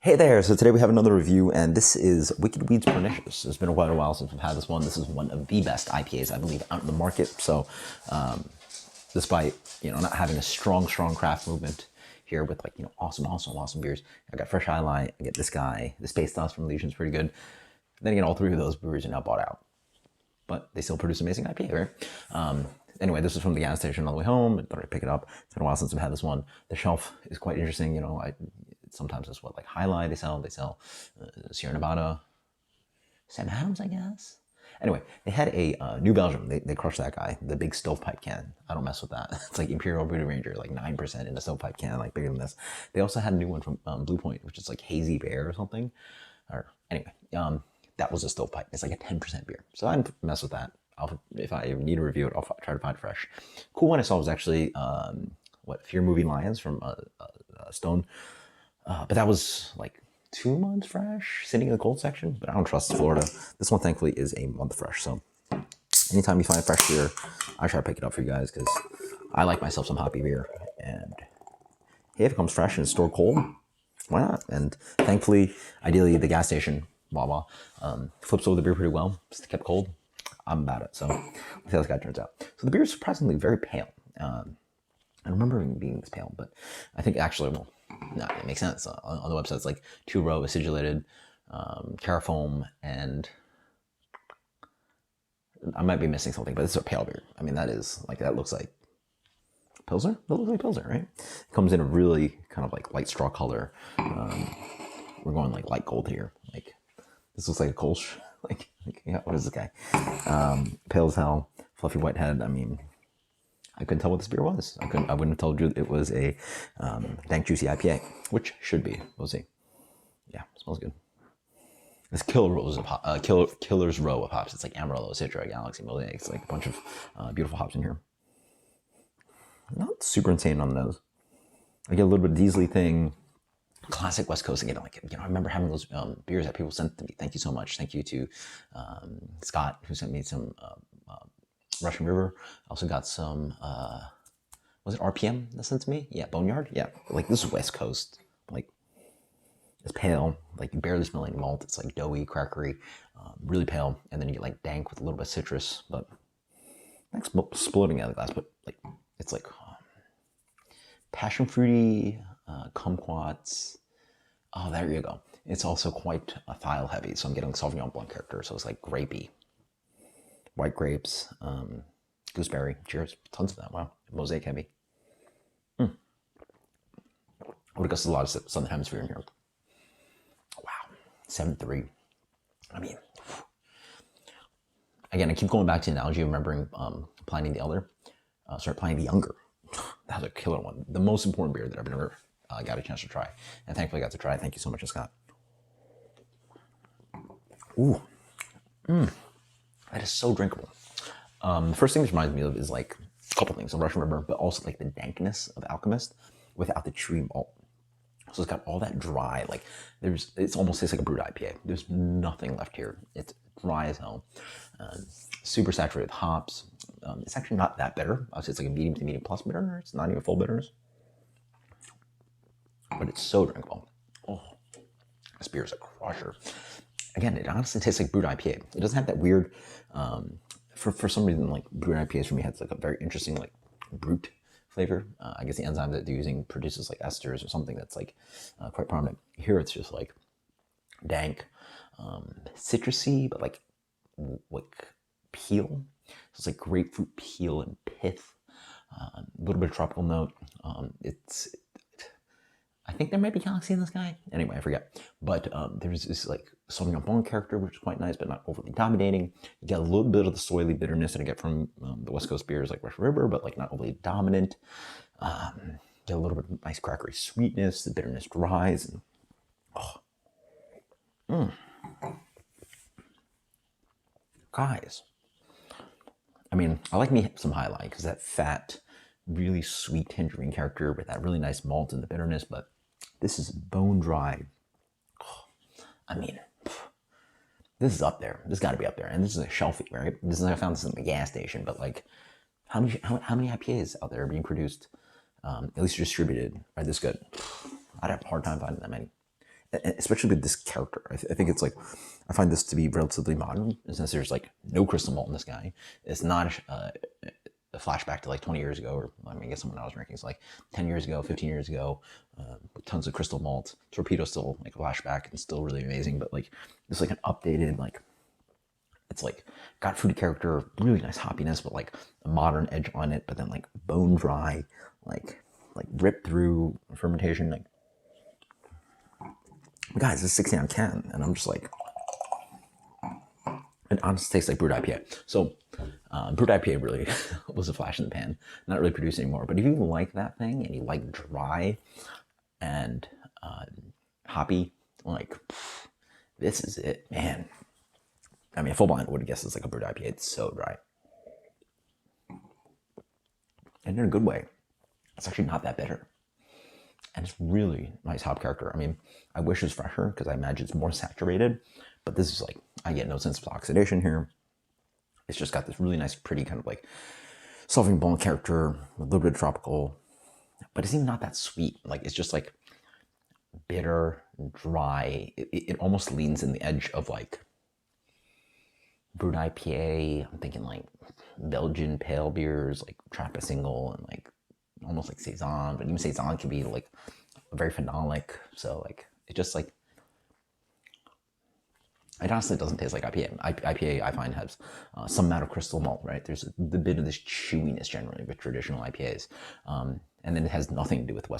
Hey there, so today we have another review, and this is Wicked Weed's Pernicious. It's been quite a while since we've had this one. This is one of the best IPAs, I believe, out in the market. So, despite, not having a strong craft movement here with, awesome beers. I got Fresh Highlight, I get this guy, the Space Dust from Legion's pretty good. Then again, all three of those breweries are now bought out. But they still produce amazing IPA, right? Anyway, this was from the gas station on the way home. I thought I'd pick it up. It's been a while since I've had this one. The shelf is quite interesting. Sometimes it's what, like Highlight they sell. They sell Sierra Nevada, Sam Adams, I guess. Anyway, they had a New Belgium. They crushed that guy, the big stovepipe can. I don't mess with that. It's like Imperial Brute Ranger, like 9% in a stovepipe can, like bigger than this. They also had a new one from Blue Point, which is like Hazy Bear or something. Or anyway, that was a stovepipe. It's like a 10% beer. So I didn't mess with that. If I need to review it, I'll try to find it fresh. Cool one I saw was actually Fear Moving Lions from Stone. But that was like 2 months fresh, sitting in the cold section. But I don't trust Florida. This one, thankfully, is a month fresh. So anytime you find fresh beer, I try to pick it up for you guys because I like myself some hoppy beer. And hey, if it comes fresh and stored cold, why not? And thankfully, ideally, the gas station, Wawa, flips over the beer pretty well. It's kept cold. I'm about it. So let's see how this guy turns out. So the beer is surprisingly very pale. I remember it being this pale, but I think actually, it makes sense. On the website, it's like 2-row acidulated carafoam, and I might be missing something, but this is a pale beer. I mean, that looks like Pilsner? That looks like Pilsner, right? It comes in a really kind of like light straw color. We're going like light gold here. Like, this looks like a Kolsch. What is this guy? Pale as hell, fluffy white head. I mean, I couldn't tell what this beer was. I wouldn't have told you it was a dank juicy IPA, which should be. We'll see. Yeah, smells good. It's Killer's Row of hops. It's like Amarillo, Citra, Galaxy, Mosaic. It's like a bunch of beautiful hops in here. Not super insane on those. I get a little bit of Diesel thing. Classic West Coast again. I remember having those beers that people sent to me. Thank you so much. Thank you to Scott, who sent me some Russian River. I also got some, was it RPM that sent to me? Yeah, Boneyard. Yeah, like this is West Coast. Like, it's pale. Like, you barely smell any malt. It's like doughy, crackery, really pale. And then you get like dank with a little bit of citrus, but like exploding out of the glass. But like, it's like passion fruity, kumquats. Oh, there you go. It's also quite file heavy. So I'm getting Sauvignon Blanc character. So it's like grapey. White grapes, gooseberry, cheers, tons of that. Wow, mosaic heavy. I would guess a lot of Southern Hemisphere in here. Wow, 7.3. I mean, again, I keep going back to the analogy of remembering Pliny the Elder. Pliny the Younger. That was a killer one. The most important beer that I've ever got a chance to try. And thankfully I got to try it. Thank you so much, Scott. Ooh. That is so drinkable. The first thing this reminds me of is like a couple things, a Russian River, but also like the dankness of Alchemist without the chewy malt. So it's got all that dry, like it almost tastes like a brewed IPA. There's nothing left here. It's dry as hell. Super saturated with hops. It's actually not that bitter. I would say it's like a medium to medium plus bitter. It's not even full bitterness. But it's so drinkable. Oh, this beer is a crusher. Again, it honestly tastes like brewed IPA. It doesn't have that weird, for some reason, like brewed IPAs for me has like a very interesting like brute flavor. I guess the enzyme that they're using produces like esters or something that's like quite prominent. Here it's just like dank, citrusy, but like peel. So it's like grapefruit peel and pith, a little bit of tropical note. I think there might be Galaxy in this guy. Anyway, I forget. But there's this like Sauvignon Blanc character, which is quite nice, but not overly dominating. You get a little bit of the soily bitterness that I get from the West Coast beers like Russian River, but like not overly dominant. Get a little bit of nice crackery sweetness. The bitterness dries. And, guys. I mean, I like me some Highlight because that fat, really sweet tangerine character with that really nice malt and the bitterness, but this is bone dry. I mean, this is up there. This got to be up there, and this is a shelfie, right? This is I found this in the gas station, but like, how many IPAs out there are being produced, at least distributed, are this good? I'd have a hard time finding that many. especially with this character. I think it's like, I find this to be relatively modern, since there's like no crystal malt in this guy. It's not a flashback to like 20 years ago, or I mean, I guess when I was drinking, it's like 10 years ago, 15 years ago, with tons of crystal malt. Torpedo's still like a flashback and still really amazing, but like it's like an updated, like, it's like got fruity character, really nice hoppiness, but like a modern edge on it, but then like bone dry, like ripped through fermentation. Like, guys, it's a 60 ounce can, and I'm just like, it honestly tastes like Brute IPA. So Brute IPA really was a flash in the pan, not really produced anymore. But if you like that thing and you like dry and hoppy, like, this is it, man. I mean, full blind would have guessed it's like a Brute IPA. It's so dry, and in a good way. It's actually not that bitter, and it's really nice hop character. I mean, I wish it was fresher because I imagine it's more saturated, but this is like, I get no sense of oxidation here. It's just got this really nice, pretty kind of like Sauvignon Blanc character, a little bit tropical, but it's even not that sweet. Like, it's just like bitter, dry. It almost leans in the edge of like Brute IPA. I'm thinking like Belgian pale beers, like Trappa Single, and like almost like Saison, but even Saison can be like very phenolic. So like, it just like, it honestly doesn't taste like IPA. IPA, I find, has some amount of crystal malt, right? There's the bit of this chewiness generally with traditional IPAs. And then it has nothing to do with New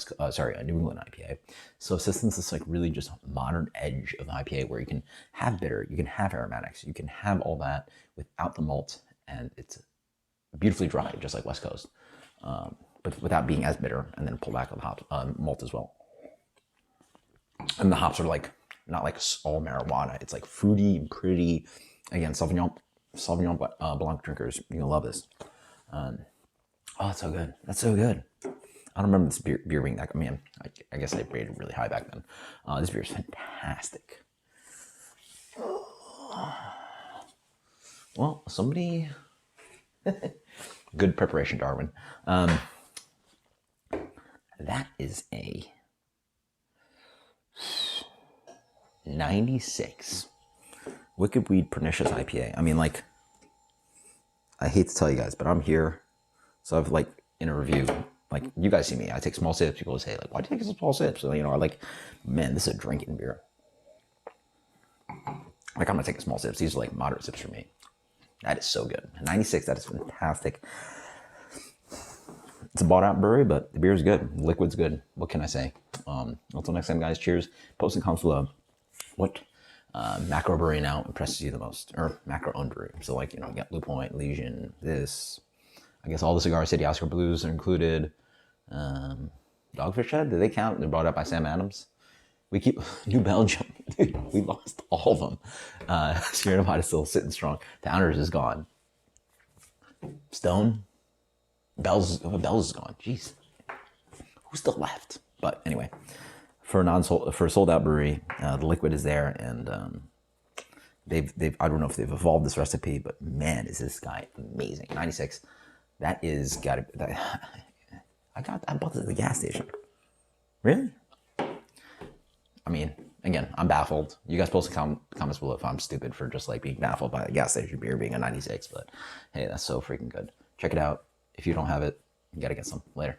England IPA. So System's this like really just modern edge of IPA where you can have bitter, you can have aromatics, you can have all that without the malt, and it's beautifully dry, just like West Coast, but without being as bitter, and then pull back on the hop, malt as well. And the hops are like, not like all marijuana. It's like fruity and pretty. Again, Sauvignon Blanc drinkers, you're gonna love this. Oh, it's so good. That's so good. I don't remember this beer being that. I mean, I guess I rated really high back then. This beer is fantastic. Well, somebody, good preparation, Darwin. That is a 96 Wicked Weed Pernicious IPA. I mean, like, I hate to tell you guys, but I'm here. So I've like, in a review, like, you guys see me, I take small sips. People say like, why do you take small sips? So, you know, I like, man, this is a drinking beer. Like, I'm gonna take a small sips. These are like moderate sips for me. That is so good. 96, that is fantastic. It's a bought out brewery, but the beer is good. The liquid's good. What can I say? Until next time, guys, cheers. Post in comments below what macro brewery now impresses you the most, or macro owned brewery. So like, you know, you got Blue Point, Legion, this, I guess all the Cigar City Oscar Blues are included. Dogfish Head, do they count? They're brought up by Sam Adams. We keep New Belgium, dude, we lost all of them. Sierra Nevada is still sitting strong. Founders is gone. Stone, Bell's is gone. Jeez, who's still left? But anyway, for a sold out brewery, the liquid is there, and they've I don't know if they've evolved this recipe, but man, is this guy amazing. 96, that is gotta be that. I bought this at the gas station. Really? I mean, again, I'm baffled. You guys post in comments below if I'm stupid for just like being baffled by a gas station beer being a 96, but hey, that's so freaking good. Check it out. If you don't have it, you gotta get some. Later.